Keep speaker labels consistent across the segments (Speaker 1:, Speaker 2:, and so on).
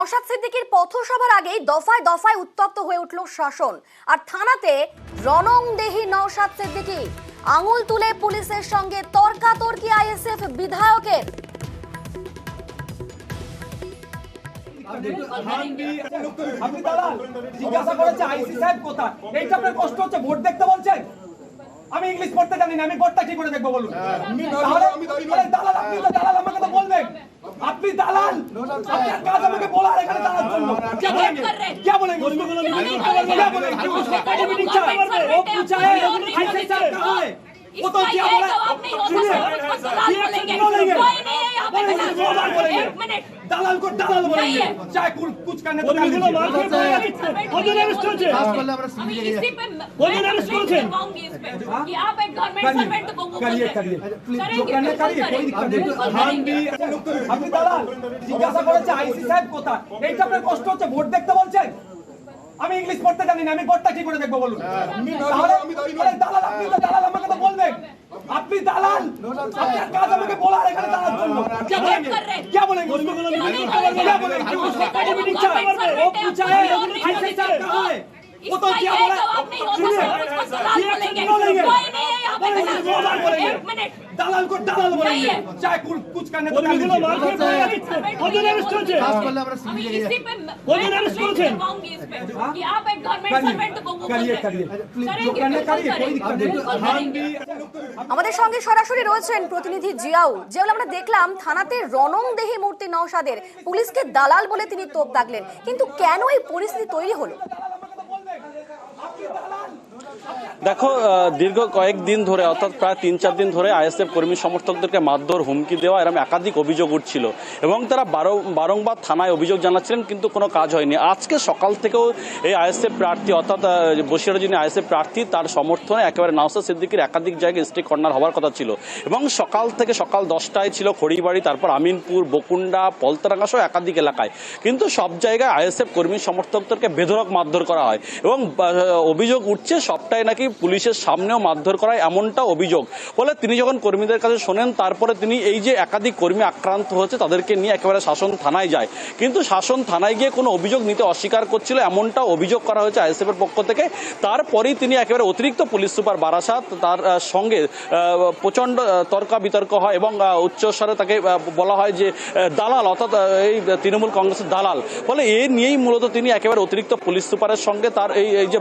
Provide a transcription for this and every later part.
Speaker 1: নওশাদ সিদ্দিকীর পথসভার আগেই দফায় দফায় উত্তপ্ত হয়ে উঠল শাসন। আর থানাতে রণংদেহী নওশাদ সিদ্দিকী, আঙুল তুলে পুলিশের সঙ্গে তর্কাতর্কি আইএসএফ বিধায়কের।
Speaker 2: আপনি দালাল জিজ্ঞাসা করেছে আইসি সাহেব কোথায়, এইটা আপনার কষ্ট হচ্ছে, ভোট দেখতে বলছেন। আমি ইংলিশ পড়তে জানি না, আমি ভোটটা কি করে দেখবো বলুন? দালাল আপনি তো দালাল, আমাকে তো বলবেন আপনি দালাল, আপনার কাজ আমাকে বলার, এখানে দালাল জন্য क्या बोलेंगे क्या बोलेंगे वो पूछा है आईसी साहब कहाँ है, वो तो क्या बोला बोलेंगे दालाल को दालाल बोलेंगे, चाहे कुछ करने तो আপনি দালাল জিজ্ঞাসা করেছে আইসি সাহেব কোথায়, এইটা আপনার কষ্ট হচ্ছে, ভোট দেখতে বলছেন। আমি ইংলিশ পড়তে জানি না, আমি ভোটটা কি করে দেখবো বলুন? দালাল আপনি তো দালাল, আমাকে তো বলবেন আপনি দালাল, আপনার কাজ আমাকে বলার, এখানে দালাল জন্য क्या बोलेंगे वो पूछा है आईसी साहब कहाँ है, वो तो क्या बोला दालाल को दालाल बोलेंगे, चाहे कुछ करने तो
Speaker 1: আমাদের সঙ্গে সরাসরি রয়েছেন প্রতিনিধি জিয়াউল। জিয়াউল, আমরা দেখলাম থানাতে রণংদেহী মূর্তি নওশাদের, পুলিশকে দালাল বলে তিনি তোপ দাগলেন, কিন্তু কেন এই পরিস্থিতি তৈরি হলো?
Speaker 3: দেখো, দীর্ঘ কয়েকদিন ধরে অর্থাৎ প্রায় ৩-৪ দিন ধরে আইএসএফ কর্মী সমর্থকদেরকে মারধর, হুমকি দেওয়া এরকম একাধিক অভিযোগ উঠছিল এবং তারা বারংবার থানায় অভিযোগ জানাচ্ছিলেন, কিন্তু কোনো কাজ হয়নি। আজকে সকাল থেকেও এই আইএসএফ প্রার্থী অর্থাৎ বসিরহাটে যিনি আইএসএফ প্রার্থী তার সমর্থনে একেবারে নওশাদ সিদ্দিকীর একাধিক জায়গায় স্ট্রিট কর্নার হওয়ার কথা ছিল এবং সকাল 10টায় ছিল খড়িবাড়ি, তারপর আমিনপুর, বকুন্ডা, পলতারাঙ্গা সহ একাধিক এলাকায়, কিন্তু সব জায়গায় আইএসএফ কর্মী সমর্থকদেরকে বেধড়ক মারধর করা হয় এবং অভিযোগ উঠছে সবটাই নাকি পুলিশের সামনেও মারধর করা হয়, এমনটা অভিযোগ। ফলে তিনি যখন কর্মীদের কাছে শোনেন, তারপরে তিনি এই যে একাধিক কর্মী আক্রান্ত হচ্ছে তাদেরকে নিয়ে একেবারে শাসন থানায় যায়, কিন্তু শাসন থানায় গিয়ে কোনো অভিযোগ নিতে অস্বীকার করছিল, এমনটা অভিযোগ করা হয়েছে আইএসএফ এর পক্ষ থেকে। তারপরেই তিনি একেবারে অতিরিক্ত পুলিশ সুপার বারাসাত তার সঙ্গে প্রচণ্ড তর্ক বিতর্ক হয় এবং উচ্চস্বরে তাকে বলা হয় যে দালাল, অর্থাৎ এই তৃণমূল কংগ্রেসের দালাল। ফলে এ নিয়েই মূলত তিনি একেবারে অতিরিক্ত পুলিশ সুপারের সঙ্গে তার এই যে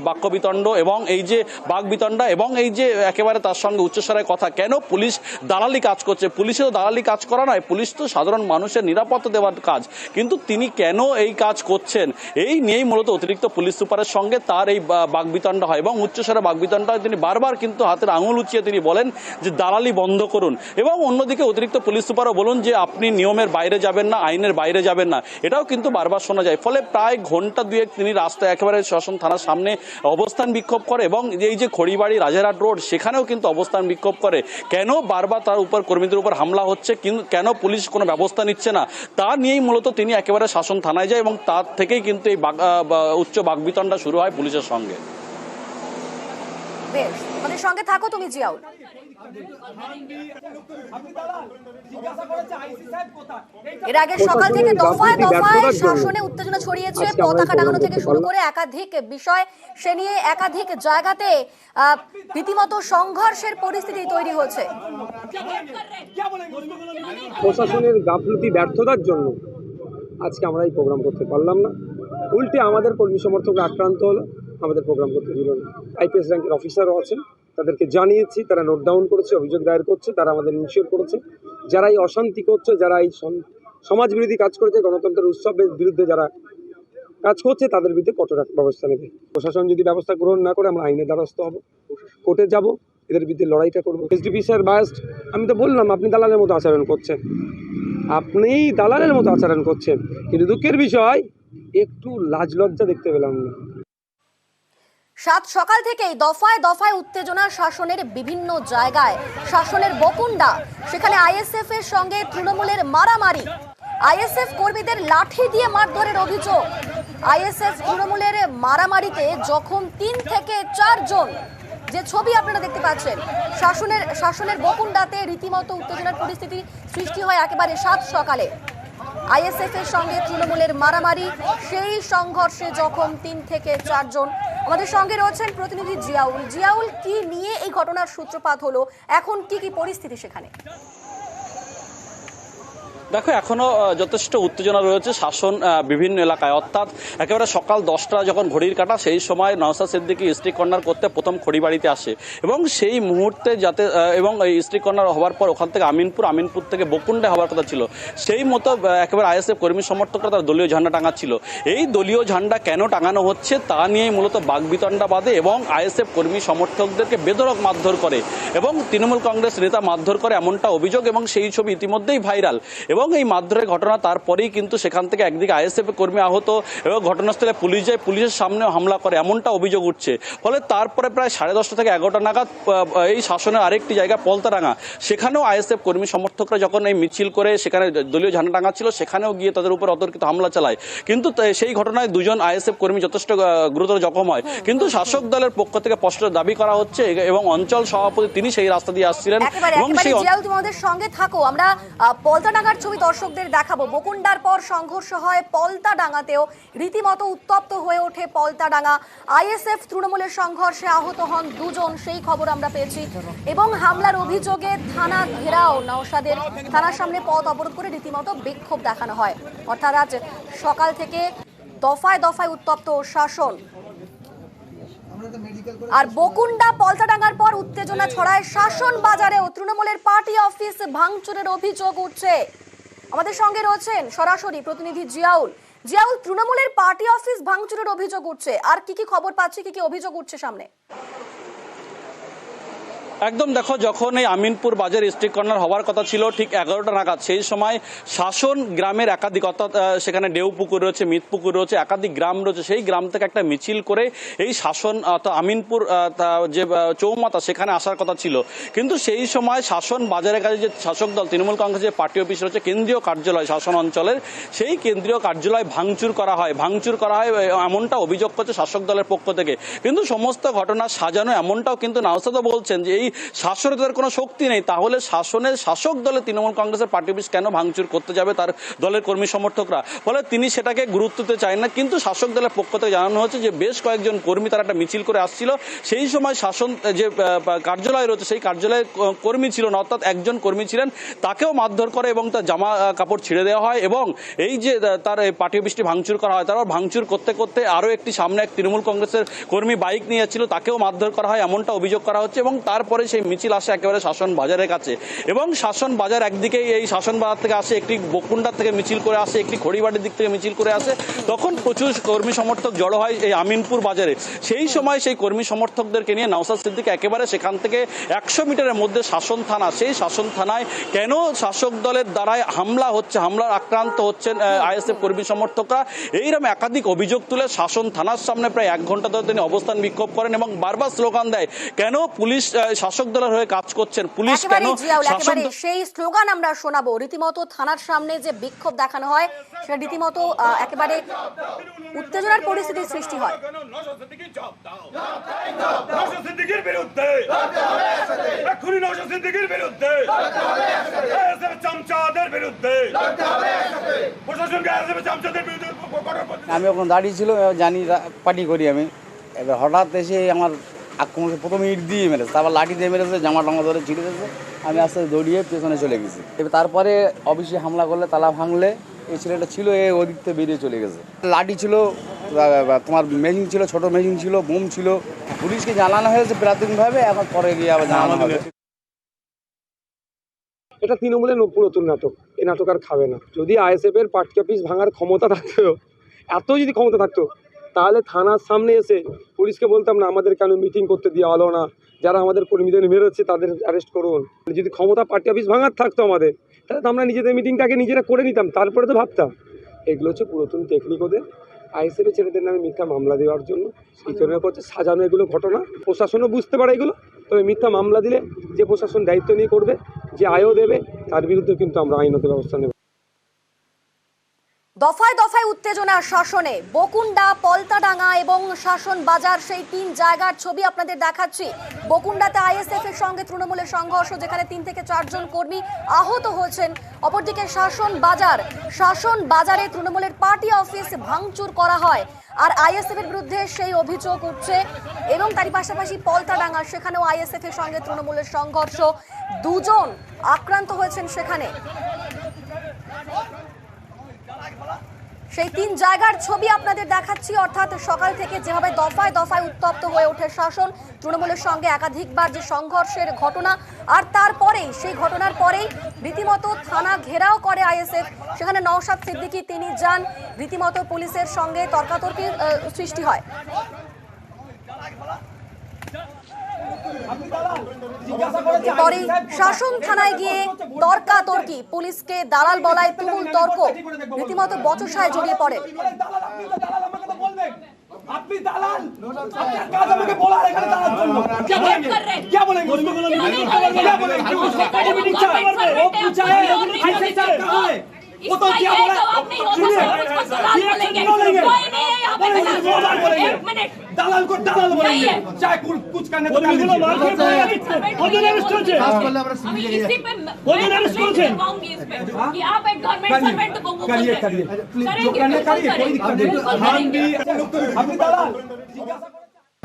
Speaker 3: বাক্য বিতণ্ড এবং এই যে বাক বিতণ্ডা এবং এই যে একেবারে তার সঙ্গে উচ্চস্বরে কথা, কেন পুলিশ দালালি কাজ করছে? পুলিশের তো দালালি কাজ করা নয়, পুলিশ তো সাধারণ মানুষের নিরাপত্তা দেওয়ার কাজ, কিন্তু তিনি কেন এই কাজ করছেন, এই নিয়েই মূলত অতিরিক্ত পুলিশ সুপারের সঙ্গে তার এই বাক বিতণ্ডা হয় এবং উচ্চস্বরে বাক বিতণ্ডা হয়। তিনি বারবার কিন্তু হাতের আঙুল উঁচিয়ে তিনি বলেন যে দালালি বন্ধ করুন এবং অন্যদিকে অতিরিক্ত পুলিশ সুপারও বলুন যে আপনি নিয়মের বাইরে যাবেন না, আইনের বাইরে যাবেন না, এটাও কিন্তু বারবার শোনা যায়। ফলে প্রায় ঘন্টা দুয়েক তিনি রাস্তায় একেবারে শাসন থানার সামনে অবস্থান বিক্ষোভ করে এবং এই যে খড়িবাড়ি রাজারহাট রোড সেখানেও কিন্তু অবস্থান বিক্ষোভ করে। কেন বারবার তার উপর কর্মীদের উপর হামলা হচ্ছে, কিন্তু কেন পুলিশ কোনো ব্যবস্থা নিচ্ছে না, তা নিয়েই মূলত তিনি একেবারে শাসন থানায় যায় এবং তার থেকেই কিন্তু এই উচ্চ বাকবিতণ্ডা শুরু হয় পুলিশের সঙ্গে।
Speaker 1: বেশ, আমাদের সঙ্গে থাকো তুমি জিয়াউল। এর আগে সকাল থেকে দফায় দফায় শাসনে উত্তেজনা ছড়িয়েছে, পতাকা টাঙানো থেকে শুরু করে একাধিক বিষয়, সে নিয়ে একাধিক জায়গাতে রীতিমতো সংঘর্ষের পরিস্থিতি তৈরি হয়েছে।
Speaker 4: প্রশাসনের গাফলতি, ব্যর্থতার জন্য আজকে আমরা এই প্রোগ্রাম করতে পারলাম না, উল্টে আমাদের কর্মী সমর্থকরা আক্রান্ত হলো, আমাদের প্রোগ্রাম করতে দিল না। আইপিএস র্যাঙ্কের অফিসারও আছেন, তাদেরকে জানিয়েছি, তারা নোট ডাউন করেছে, অভিযোগ দায়ের করছে, তারা আমাদের ইনশিওর করেছে যারা এই অশান্তি করছে, যারা এই সমাজ বিরোধী কাজ করেছে, গণতন্ত্রের উৎসবের বিরুদ্ধে যারা কাজ করছে তাদের বিরুদ্ধে কঠোর ব্যবস্থা নেবে। প্রশাসন যদি ব্যবস্থা গ্রহণ না করে আমরা আইনের দ্বারস্থ হব, কোর্টে যাব, এদের বিরুদ্ধে লড়াইটা করবো। এসডিপি স্যার বায়াস্ট, আমি তো বললাম আপনি দালালের মতো আচরণ করছেন, আপনি দালালের মতো আচরণ করছেন, কিন্তু দুঃখের বিষয় একটু লাজ লজ্জা দেখতে পেলাম না।
Speaker 1: সাত সকাল থেকেই দফায় দফায় উত্তেজনা শাসনের বিভিন্ন জায়গায়। শাসনের বকুন্ডা, সেখানে আইএসএফ এর সঙ্গে তৃণমূলের মারামারি, আইএসএফ কর্মীদের লাঠি দিয়ে মারধরের অভিযোগ। আইএসএফ তৃণমূলের মারামারিতে জখম 3 থেকে 4 জন। যে ছবি আপনারা দেখতে পাচ্ছেন, শাসনের বকুন্ডাতে রীতিমতো উত্তেজনার পরিস্থিতি সৃষ্টি হয় একেবারে সাত সকালে। আইএসএফ এর সঙ্গে তৃণমূলের মারামারি, সেই সংঘর্ষে জখম 3 থেকে 4 জন। আমাদের সঙ্গে রয়েছেন প্রতিনিধি জিয়াউল। জিয়াউল, কি নিয়ে এই ঘটনার সূত্রপাত হলো, এখন কি পরিস্থিতি সেখানে?
Speaker 3: দেখো, এখনো যথেষ্ট উত্তেজনা রয়েছে শাসন বিভিন্ন এলাকায়, অর্থাৎ একেবারে সকাল 10টা যখন ঘড়ির কাটা, সেই সময় নওশাদ সিদ্দিকী স্ট্রিট কর্নার করতে প্রথম খড়িবাড়িতে আসে এবং সেই মুহূর্তে যাতে এবং এই স্ট্রিট কর্নার হওয়ার পর ওখান থেকে আমিনপুর থেকে বকুণ্ডা হওয়ার কথা ছিল, সেই মতো একেবারে আইএসএফ কর্মী সমর্থকরা তার দলীয় ঝান্ডা টাঙাচ্ছিল। এই দলীয় ঝান্ডা কেন টাঙানো হচ্ছে তা নিয়েই মূলত বাগবিতণ্ডা বাধে এবং আইএসএফ কর্মী সমর্থকদেরকে বেধড়ক মারধর করে এবং তৃণমূল কংগ্রেস নেতা মারধর করে, এমনটা অভিযোগ এবং সেই ছবি ইতিমধ্যেই ভাইরাল। এবং এই মারধরের ঘটনা তারপরেই কিন্তু সেখান থেকে একদিকে আইএসএফ কর্মী আহত এবং ঘটনাস্থলে পুলিশ যায়, পুলিশের সামনেও হামলা করে, এমনটা অভিযোগ উঠছে। ফলে তারপরে প্রায় 10:30 থেকে 11টা নাগাদ এই শাসনের আরেকটি জায়গা পলতাডাঙ্গা, সেখানেও আইএসএফ কর্মী সমর্থকরা যখন এই মিছিল করে সেখানে দলীয় ঝান্ডা টাঙা ছিল, সেখানেও গিয়ে তাদের উপর অতর্কিত হামলা চালায়। কিন্তু সেই ঘটনায় 2 জন আইএসএফ কর্মী যথেষ্ট গুরুতর জখম হয়। কিন্তু শাসক দলের পক্ষ থেকে স্পষ্ট দাবি করা হচ্ছে এবং অঞ্চল সভাপতি তিনি সেই রাস্তা দিয়ে আসছিলেন এবং সেই
Speaker 1: জিয়াউল, তোমাদের সঙ্গে থাকো, আমরা পলতাডাঙ্গার ছবি দর্শকদের দেখাবো। বকুণ্ডার পর সংঘর্ষ হয় পলতাডাঙ্গাতেও, রীতিমতো উত্তপ্ত হয়ে ওঠে পলতাডাঙ্গা। আইএসএফ তৃণমূলের সংঘর্ষে আহত হন 2 জন, সেই খবর আমরা পেয়েছি এবং হামলার অভিযোগে থানা ঘেরাও নওশাদের। থানার সামনে পথ অবরোধ করে রীতিমতো বিক্ষোভ দেখানো হয়। অর্থাৎ আজ সকাল থেকে দফায় দফায় উত্তপ্ত শাসন। আর বকুণ্ডা পলতাডাঙ্গার পর উত্তেজনা ছড়ায় শাসন বাজারেও। তৃণমূলের পার্টি অফিস ভাঙচুরের অভিযোগ উঠছে। আমাদের সঙ্গে রয়েছেন সরাসরি প্রতিনিধি জিয়াউল। জিয়াউল, তৃণমূলের পার্টি অফিস ভাঙচুরের অভিযোগ উঠছে, আর কি খবর পাচ্ছি, কি অভিযোগ উঠছে সামনে?
Speaker 3: একদম, দেখো, যখন এই আমিনপুর বাজার স্ট্রিট কর্নার হওয়ার কথা ছিল ঠিক 11টা নাগাদ, সেই সময় শাসন গ্রামের একাধিক, অর্থাৎ সেখানে ডেউপুকুর রয়েছে, মিতপুকুর রয়েছে, একাধিক গ্রাম রয়েছে, সেই গ্রাম থেকে একটা মিছিল করে এই শাসন অর্থাৎ আমিনপুর যে চৌমাথা সেখানে আসার কথা ছিল। কিন্তু সেই সময় শাসন বাজারের কাছে যে শাসক দল তৃণমূল কংগ্রেসের পার্টি অফিস রয়েছে, কেন্দ্রীয় কার্যালয় শাসন অঞ্চলের, সেই কেন্দ্রীয় কার্যালয় ভাঙচুর করা হয় এমনটা অভিযোগ করছে শাসক দলের পক্ষ থেকে। কিন্তু সমস্ত ঘটনা সাজানো, এমনটাও কিন্তু নওশাদও বলছেন যে এই শাসনের তাদের কোনো শক্তি নেই, তাহলে শাসক দলের তৃণমূল কংগ্রেসের পার্টি অফিস কেন ভাঙচুর করতে যাবে তার দলের কর্মী সমর্থকরা? ফলে তিনি সেটাকে গুরুত্ব দিতে চান না। কিন্তু শাসক দলের পক্ষ থেকে জানানো হচ্ছে যে বেশ কয়েকজন কর্মী তারা একটা মিছিল করে আসছিল, সেই সময় শাসন যে কার্যালয় রয়েছে সেই কার্যালয়ে কর্মী ছিল না, অর্থাৎ একজন কর্মী ছিলেন, তাকেও মারধর করে এবং তার জামা কাপড় ছিঁড়ে দেওয়া হয় এবং এই যে তার পার্টি অফিসটি ভাঙচুর করা হয়। তারপর ভাঙচুর করতে করতে আরও একটি সামনে এক তৃণমূল কংগ্রেসের কর্মী বাইক নিয়ে যাচ্ছিল, তাকেও মারধর করা হয়, এমনটা অভিযোগ করা হচ্ছে। এবং তারপরে সেই মিছিল আসে একেবারে শাসন বাজারের কাছে এবং শাসন বাজার একদিকে এই শাসন বাজার থেকে আসে, একটি বকুণ্ডার থেকে মিছিল করে আসে, একটি খড়িবাড়ির দিক থেকে মিছিল করে আসে। তখন প্রচুর কর্মী সমর্থক জড়ো হয় এই আমিনপুর বাজারে। সেই সময় সেই কর্মী সমর্থকদেরকে নিয়ে নওশাদ সিদ্দিক একেবারে সেখান থেকে 100 মিটারের মধ্যে শাসন থানা, সেই শাসন থানায় কেন শাসক দলের দ্বারায় হামলার আক্রান্ত হচ্ছেন আইএসএফ কর্মী সমর্থকরা, এইরকম একাধিক অভিযোগ তুলে শাসন থানার সামনে প্রায় 1 ঘন্টা ধরে তিনি অবস্থান বিক্ষোভ করেন এবং বারবার স্লোগান দেয়, কেন পুলিশ শাসক দলের হয়ে কাজ করছেন, পুলিশ কেন শাসন।
Speaker 1: সেই স্লোগান আমরা শোনাবো। রীতিমতো থানার সামনে যে বিক্ষোভ দেখানো হয় সেটা রীতিমতো একেবারে উত্তেজনার পরিস্থিতির সৃষ্টি হয়।
Speaker 5: আমি ওখানে দাঁড়িয়ে ছিল, জানি পার্টি করি আমি, এবার হঠাৎ এসে আমার আক্রমণ প্রথমে ইট দিয়ে মেরেছে, তারপর লাঠি দিয়ে মেরেছে, জামা টামা ধরে ছিঁড়ে দিয়েছে, আমি আস্তে দৌড়িয়ে পেছনে চলে গেছি। এবার তারপরে অফিসে হামলা করলে, তালা ভাঙলে, এই ছেলেটা ছিল ওদিক থেকে বেরিয়ে চলে গেছে। লাঠি ছিল, তোমার মেশিন ছিল, ছোট মেশিন ছিল, বোম ছিল। পুলিশকে জানানো হয়েছে প্রাথমিকভাবে, এখন পরে গিয়ে আবার জানানো হবে।
Speaker 4: এটা তৃণমূলের পুরাতন নাটক, এই নাটক আর খাবে না। যদি আইএসএফ এর পার্টি অফিস ভাঙার ক্ষমতা থাকতো, যদি ক্ষমতা থাকতো, তাহলে থানার সামনে এসে পুলিশকে বলতাম না আমাদের কেন মিটিং করতে দেওয়া হলো না, যারা আমাদের কর্মীদের মেরেছে তাদের অ্যারেস্ট করুন। যদি ক্ষমতা পার্টি অফিস ভাঙার থাকতো আমাদের, তাহলে তো আমরা নিজেদের মিটিংটাকে নিজেরা করে নিতাম, তারপরে তো ভাবতাম। এগুলো হচ্ছে পুরাতন টেকনিক ওদের, আইএসএফের ছেলেদের নামে মিথ্যা মামলা দেওয়ার জন্য এই কারণে করছে, সাজানো এগুলো ঘটনা। প্রশাসনও বুঝতে পারে এগুলো, তবে মিথ্যা মামলা দিলে যে প্রশাসন দায়িত্ব নিয়ে করবে, যে আয়ও দেবে, তার বিরুদ্ধে কিন্তু আমরা আইনত ব্যবস্থা নেব।
Speaker 1: দফায় দফায় উত্তেজনা শাসনে বকুন্ডা, পলতাডাঙ্গা এবং শাসন বাজার, সেই তিন জায়গার ছবি আপনাদের দেখাচ্ছি। বকুন্ডাতে আইএসএফ এর সঙ্গে তৃণমূলের সংঘর্ষ, যেখানে 3 থেকে 4 জন কর্মী আহত হয়েছেন। অপরদিকে শাসন বাজারে তৃণমূলের পার্টি অফিস ভাঙচুর করা হয়, আর আইএসএফ এর বিরুদ্ধে সেই অভিযোগ উঠছে। এবং তারই পাশাপাশি পলতাডাঙ্গা, সেখানেও আইএসএফ এর সঙ্গে তৃণমূলের সংঘর্ষ, 2 জন আক্রান্ত হয়েছেন সেখানে। সেই 3 জায়গার ছবি আপনাদের দেখাচ্ছি। অর্থাৎ সকাল থেকে যেভাবে দফায় দফায় উত্তপ্ত হয়ে ওঠে শাসন, তৃণমূলের সঙ্গে একাধিকবার যে সংঘর্ষের ঘটনা, আর তারপরেই সেই ঘটনার পরেই রীতিমতো থানা ঘেরাও করে আইএসএফ। সেখানে নওশাদ সিদ্দিকী তিনি যান, রীতিমতো পুলিশের সঙ্গে তর্কাতর্কির সৃষ্টি হয়। পরেই শাসন থানায় গিয়ে তর্কাতর্কি, পুলিশকে দালাল বলায় তুমুল তর্ক, রীতিমতো বচসায় জড়িয়ে পড়ে।
Speaker 2: আপনি দালাল, আপনার কাজ আমাকে বলা এখানে দালাল জন্য क्या बोलेंगे क्या बोलेंगे क्या बोलेंगे वो पूछा है ऐसे सब कहा है वो तो क्या बोला दालाल को दालाल बोलेंगे, चाहे कुछ करने तो कर लीजिए। करिए जो करने करिए, कोई दिक्कत नहीं। हम भी अपनी दालाल